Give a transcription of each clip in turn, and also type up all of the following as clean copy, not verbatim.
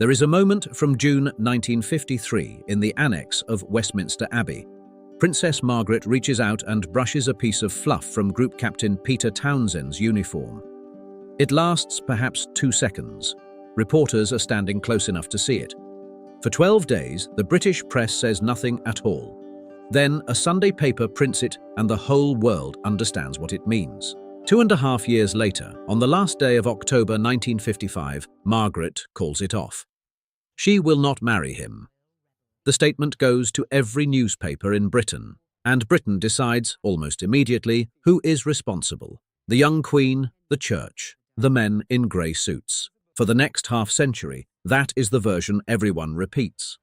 There is a moment from June 1953 in the annex of Westminster Abbey. Princess Margaret reaches out and brushes a piece of fluff from Group Captain Peter Townsend's uniform. It lasts perhaps 2 seconds. Reporters are standing close enough to see it. For 12 days, the British press says nothing at all. Then a Sunday paper prints it and the whole world understands what it means. 2.5 years later, on the last day of October 1955, Margaret calls it off. She will not marry him. The statement goes to every newspaper in Britain, and Britain decides, almost immediately, who is responsible. The young Queen, the Church, the men in grey suits. For the next half-century, that is the version everyone repeats.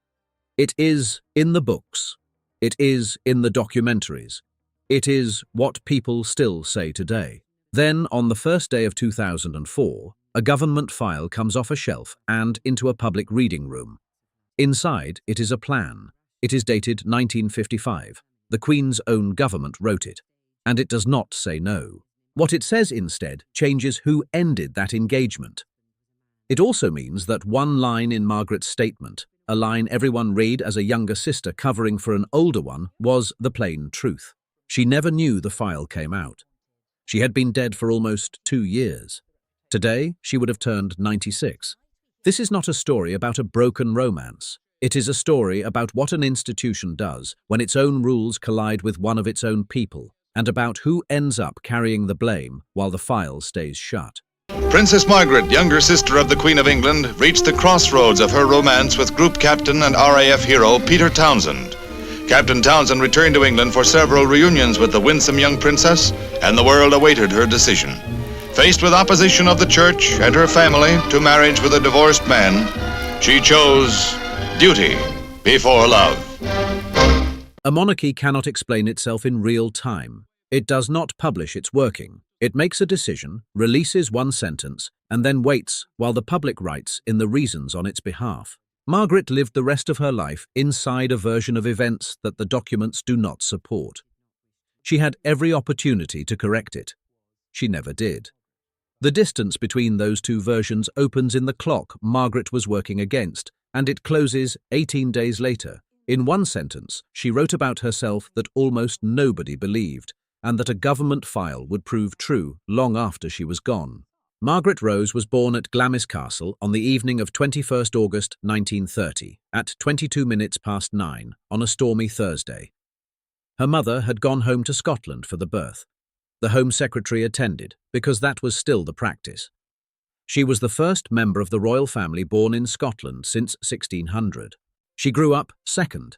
It is in the books. It is in the documentaries. It is what people still say today. Then, on the first day of 2004, a government file comes off a shelf and into a public reading room. Inside, it is a plan. It is dated 1955. The Queen's own government wrote it. And it does not say no. What it says instead changes who ended that engagement. It also means that one line in Margaret's statement, a line everyone read as a younger sister covering for an older one, was the plain truth. She never knew the file came out. She had been dead for almost 2 years. Today, she would have turned 96. This is not a story about a broken romance. It is a story about what an institution does when its own rules collide with one of its own people, and about who ends up carrying the blame while the file stays shut. Princess Margaret, younger sister of the Queen of England, reached the crossroads of her romance with Group Captain and RAF hero Peter Townsend. Captain Townsend returned to England for several reunions with the winsome young princess, and the world awaited her decision. Faced with opposition of the church and her family to marriage with a divorced man, she chose duty before love. A monarchy cannot explain itself in real time. It does not publish its working. It makes a decision, releases one sentence, and then waits while the public writes in the reasons on its behalf. Margaret lived the rest of her life inside a version of events that the documents do not support. She had every opportunity to correct it. She never did. The distance between those two versions opens in the clock Margaret was working against, and it closes 18 days later. In one sentence, she wrote about herself that almost nobody believed, and that a government file would prove true long after she was gone. Margaret Rose was born at Glamis Castle on the evening of 21st August 1930, at 9:22 on a stormy Thursday. Her mother had gone home to Scotland for the birth. The Home Secretary attended, because that was still the practice. She was the first member of the royal family born in Scotland since 1600. She grew up second.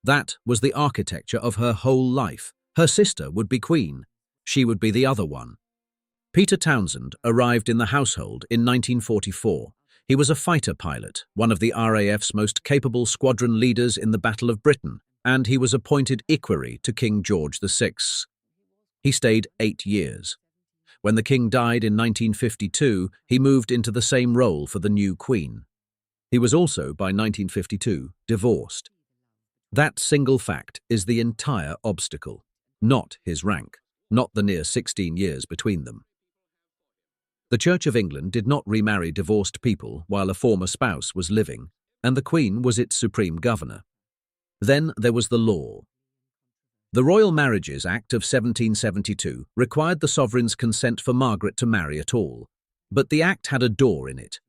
That was the architecture of her whole life. Her sister would be Queen. She would be the other one. Peter Townsend arrived in the household in 1944. He was a fighter pilot, one of the RAF's most capable squadron leaders in the Battle of Britain, and he was appointed equerry to King George VI. He stayed 8 years. When the king died in 1952, he moved into the same role for the new queen. He was also, by 1952, divorced. That single fact is the entire obstacle, not his rank, not the near 16 years between them. The Church of England did not remarry divorced people while a former spouse was living, and the Queen was its supreme governor. Then there was the law. The Royal Marriages Act of 1772 required the sovereign's consent for Margaret to marry at all, but the act had a door in it.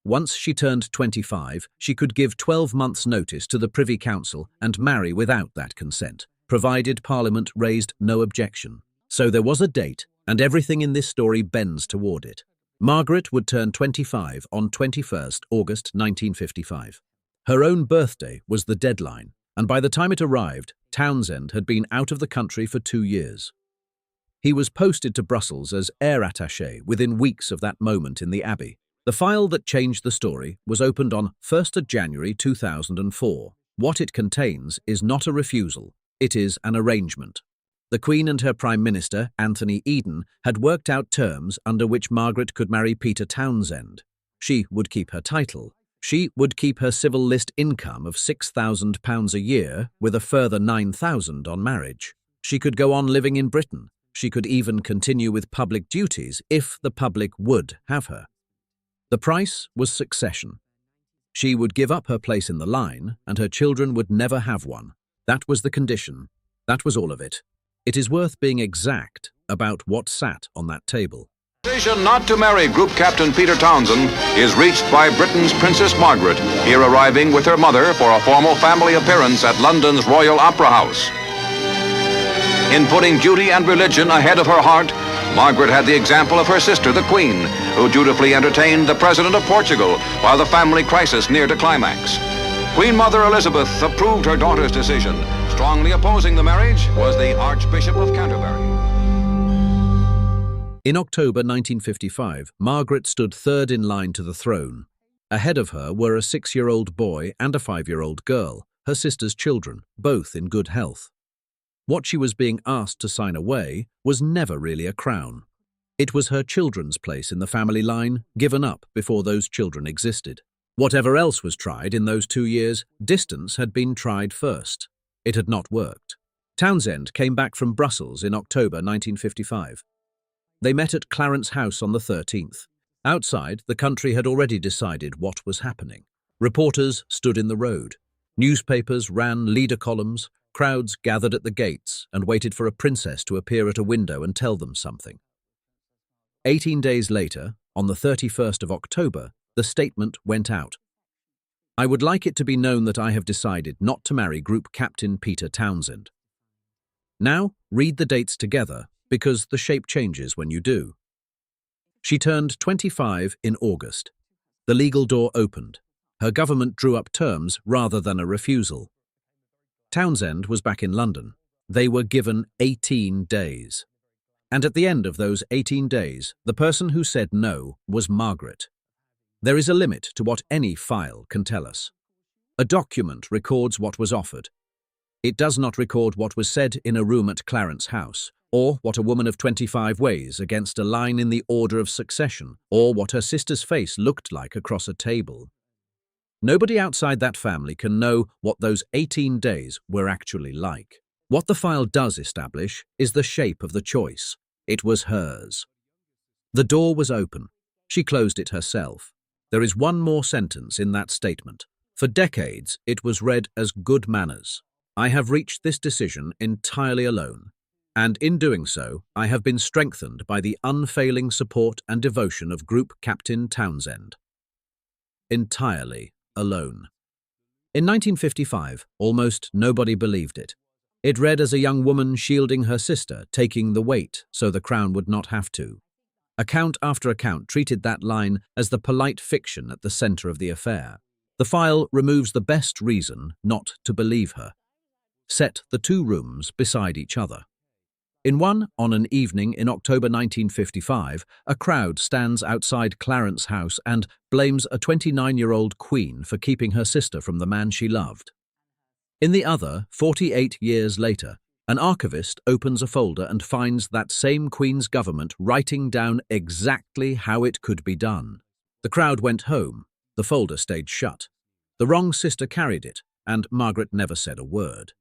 Once she turned 25, she could give 12 months' notice to the Privy Council and marry without that consent, provided Parliament raised no objection. So there was a date, and everything in this story bends toward it. Margaret would turn 25 on 21st August 1955. Her own birthday was the deadline, and by the time it arrived, Townsend had been out of the country for 2 years. He was posted to Brussels as air attaché within weeks of that moment in the Abbey. The file that changed the story was opened on 1st of January 2004. What it contains is not a refusal, it is an arrangement. The Queen and her Prime Minister, Anthony Eden, had worked out terms under which Margaret could marry Peter Townsend. She would keep her title. She would keep her civil list income of £6,000 a year, with a further £9,000 on marriage. She could go on living in Britain. She could even continue with public duties if the public would have her. The price was succession. She would give up her place in the line, and her children would never have one. That was the condition. That was all of it. It is worth being exact about what sat on that table. The decision not to marry Group Captain Peter Townsend is reached by Britain's Princess Margaret, here arriving with her mother for a formal family appearance at London's Royal Opera House. In putting duty and religion ahead of her heart, Margaret had the example of her sister, the Queen, who dutifully entertained the President of Portugal while the family crisis neared a climax. Queen Mother Elizabeth approved her daughter's decision. Strongly opposing the marriage was the Archbishop of Canterbury. In October 1955, Margaret stood third in line to the throne. Ahead of her were a 6-year-old boy and a 5-year-old girl, her sister's children, both in good health. What she was being asked to sign away was never really a crown. It was her children's place in the family line, given up before those children existed. Whatever else was tried in those 2 years, distance had been tried first. It had not worked. Townsend came back from Brussels in October 1955. They met at Clarence House on the 13th. Outside, the country had already decided what was happening. Reporters stood in the road. Newspapers ran leader columns. Crowds gathered at the gates and waited for a princess to appear at a window and tell them something. 18 days later, on the 31st of October, the statement went out. I would like it to be known that I have decided not to marry Group Captain Peter Townsend. Now, read the dates together, because the shape changes when you do. She turned 25 in August. The legal door opened. Her government drew up terms rather than a refusal. Townsend was back in London. They were given 18 days. And at the end of those 18 days, the person who said no was Margaret. There is a limit to what any file can tell us. A document records what was offered. It does not record what was said in a room at Clarence House, or what a woman of 25 weighs against a line in the order of succession, or what her sister's face looked like across a table. Nobody outside that family can know what those 18 days were actually like. What the file does establish is the shape of the choice. It was hers. The door was open. She closed it herself. There is one more sentence in that statement. For decades, it was read as good manners. I have reached this decision entirely alone, and in doing so, I have been strengthened by the unfailing support and devotion of Group Captain Townsend. Entirely alone. In 1955, almost nobody believed it. It read as a young woman shielding her sister, taking the weight so the crown would not have to. Account after account treated that line as the polite fiction at the center of the affair. The file removes the best reason not to believe her. Set the two rooms beside each other. In one, on an evening in October 1955, a crowd stands outside Clarence House and blames a 29-year-old queen for keeping her sister from the man she loved. In the other, 48 years later, an archivist opens a folder and finds that same queen's government writing down exactly how it could be done. The crowd went home. The folder stayed shut. The wrong sister carried it, and Margaret never said a word.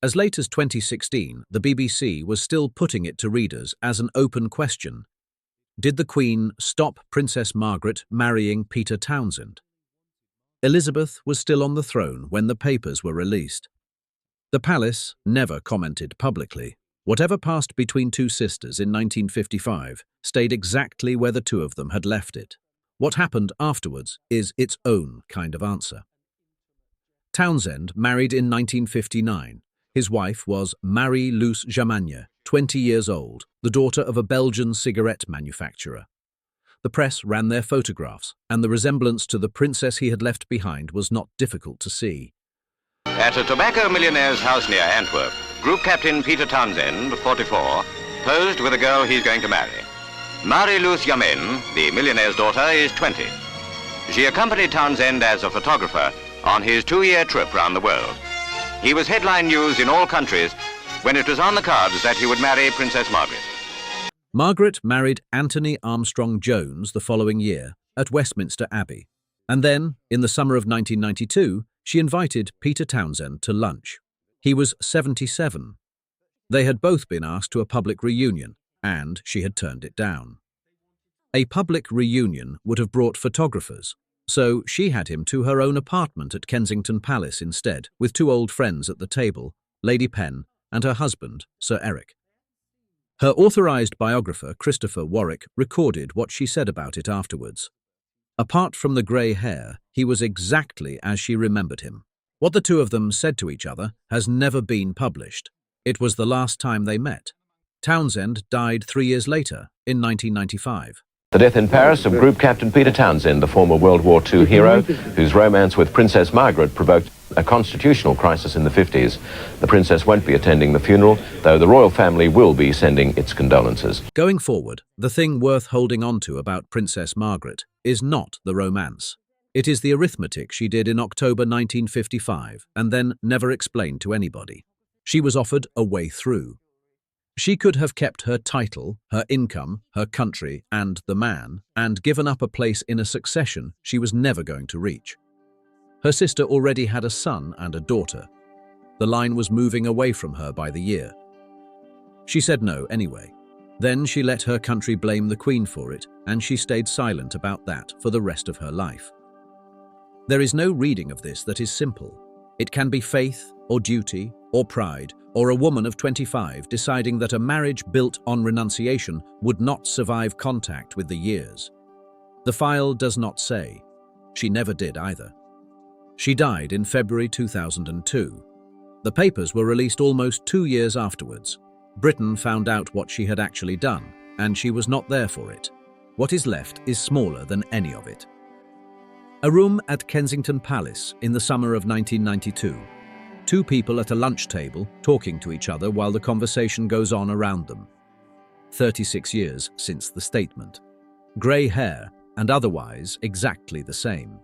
As late as 2016, the BBC was still putting it to readers as an open question. Did the Queen stop Princess Margaret marrying Peter Townsend? Elizabeth was still on the throne when the papers were released. The palace never commented publicly. Whatever passed between two sisters in 1955 stayed exactly where the two of them had left it. What happened afterwards is its own kind of answer. Townsend married in 1959. His wife was Marie-Luce Jamagne, 20 years old, the daughter of a Belgian cigarette manufacturer. The press ran their photographs, and the resemblance to the princess he had left behind was not difficult to see. At a tobacco millionaire's house near Antwerp, Group Captain Peter Townsend, 44, posed with a girl he's going to marry. Marie-Luce Jamagne, the millionaire's daughter, is 20. She accompanied Townsend as a photographer on his 2-year trip round the world. He was headline news in all countries when it was on the cards that he would marry Princess Margaret. Margaret married Anthony Armstrong Jones the following year at Westminster Abbey, and then, in the summer of 1992, she invited Peter Townsend to lunch. He was 77. They had both been asked to a public reunion, and she had turned it down. A public reunion would have brought photographers. So she had him to her own apartment at Kensington Palace instead, with two old friends at the table, Lady Penn and her husband, Sir Eric. Her authorized biographer, Christopher Warwick, recorded what she said about it afterwards. Apart from the grey hair, he was exactly as she remembered him. What the two of them said to each other has never been published. It was the last time they met. Townsend died 3 years later, in 1995. The death in Paris of Group Captain Peter Townsend, the former World War II hero, whose romance with Princess Margaret provoked a constitutional crisis in the 50s. The princess won't be attending the funeral, though the royal family will be sending its condolences. Going forward, the thing worth holding on to about Princess Margaret is not the romance. It is the arithmetic she did in October 1955 and then never explained to anybody. She was offered a way through. She could have kept her title, her income, her country, and the man, and given up a place in a succession she was never going to reach. Her sister already had a son and a daughter. The line was moving away from her by the year. She said no anyway. Then she let her country blame the Queen for it, and she stayed silent about that for the rest of her life. There is no reading of this that is simple. It can be faith, or duty, or pride, or a woman of 25 deciding that a marriage built on renunciation would not survive contact with the years. The file does not say. She never did either. She died in February 2002. The papers were released almost 2 years afterwards. Britain found out what she had actually done, and she was not there for it. What is left is smaller than any of it. A room at Kensington Palace in the summer of 1992. Two people at a lunch table talking to each other while the conversation goes on around them. 36 years since the statement. Grey hair and otherwise exactly the same.